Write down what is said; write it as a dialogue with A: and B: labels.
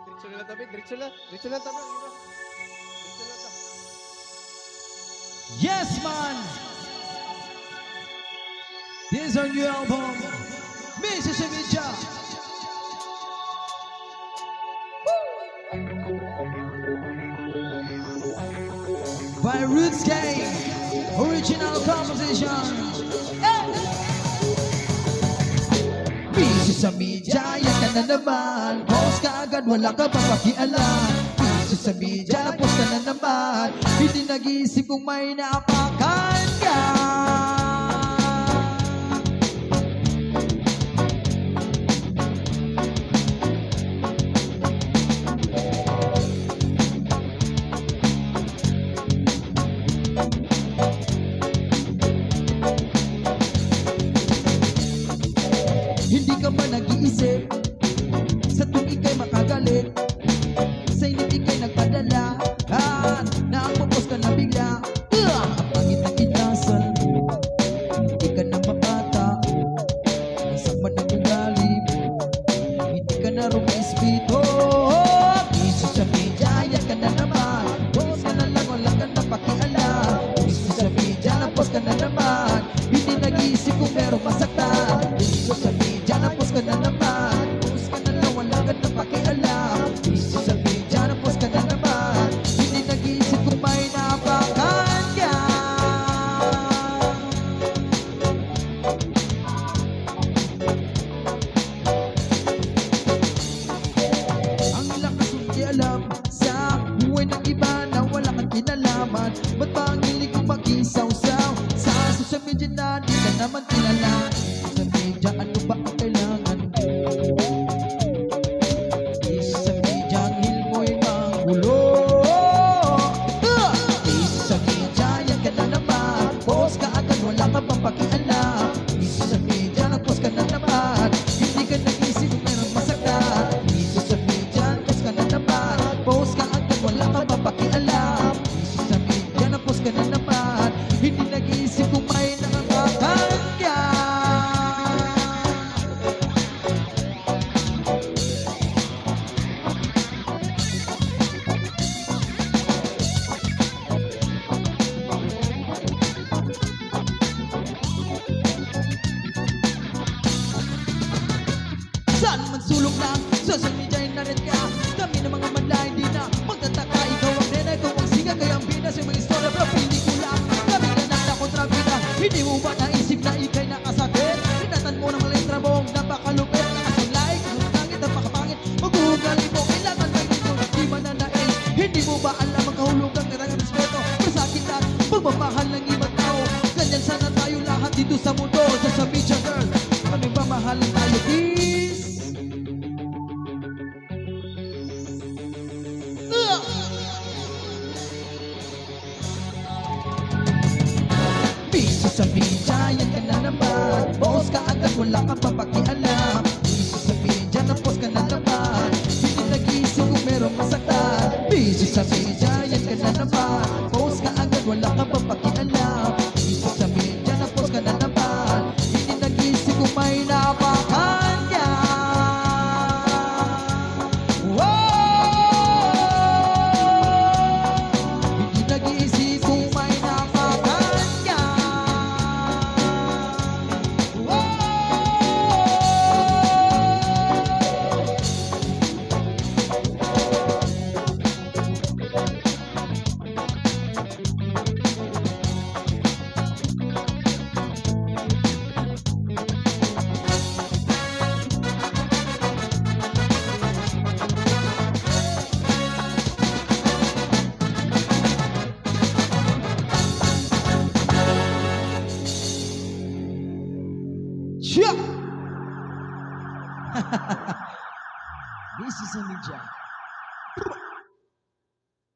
A: Diretso na lang tabi, diretso lang tabi. Diretso lang tabi.
B: Yes, man! This is our new album, Mrs. Sevilla. By Roots Gang, original composition. Busy sa media, yan ka na naman. Post ka agad, wala ka pa pakialam. Busy sa media, post ka na naman. Hindi nag-iisip kung may naapakan ka. Hindi ka ba nag-iisip sa tuwing ika'y makagalit? Sa inip ika'y nagpadala at nakapupos ka na bigla. Ang pangit na kinasal mo, hindi ka na makatao. Nasama ng ugali mo, hindi ka na rumispito. Iso sa media, yan ka na naman. Post ka na lang, wala ka na pakialam. Iso sa media, na-post ka na naman. Hindi nag-iisip kung merong masaktan. Iso sa media, na-post ka na naman. Post ka na lang, wala ka na pakialam. Iso sa media, na-post ka na naman. Hindi nag-iisip kung may napakan ka. Ang lakas mong kialam sa buhay ng iba na wala kang kinalaman. Ba't ba ang hilig kong mag-isaw-saw sa social media na di ka naman kilala? Sa media, ano ba ang kailangan mo? Sa media, ang hil mo'y manggulo. Sa media, yan ka na naman. Post ka agad, wala ka pang pakialam. Sa media, nag-post ka na naman. Hindi ka nag-isip kung meron masaktan. Sa media, post ka na naman. Post ka agad, wala ka pang pakialam. Sa media, nag-post ka na naman. Hindi nag-iisip kung may nakakakan ka. Saan man sulok lang, social media ay narin ka. Kami ng mga madla, hindi na magtataka. Ikaw ang nena, ikaw ang siga, kaya ang binas yung mga istorya, pero pelikula. Kami na nanda kontra bida. Hindi mo ba naisip na ikay nakasakit? Tinatan mo ng letra mong napakalupit. Nakasaglay, kung langit at makapangit. Maghuhugali mo, kailangan may dito, di mananais. Hindi mo ba alam ang kahulugang ng respeto? Masakit at pagmamahal ng ibang tao. Ganyan sana tayo lahat dito sa mundo. Sa media girl, kami ba mahalin tayo, please? Busy sa media, yan ka na naman. Post ka agad, wala ka pa pakialam. Busy sa media, na-post ka na naman. Hindi nag-iisip kung merong masaktan. Busy sa media, yan ka na naman. Post ka agad, wala ka pa pakialam. Busy sa media, na-post ka na naman. Hindi nag-iisip kung may napakan ka. Hindi nag-iisip kung may napakan ka. This is a media.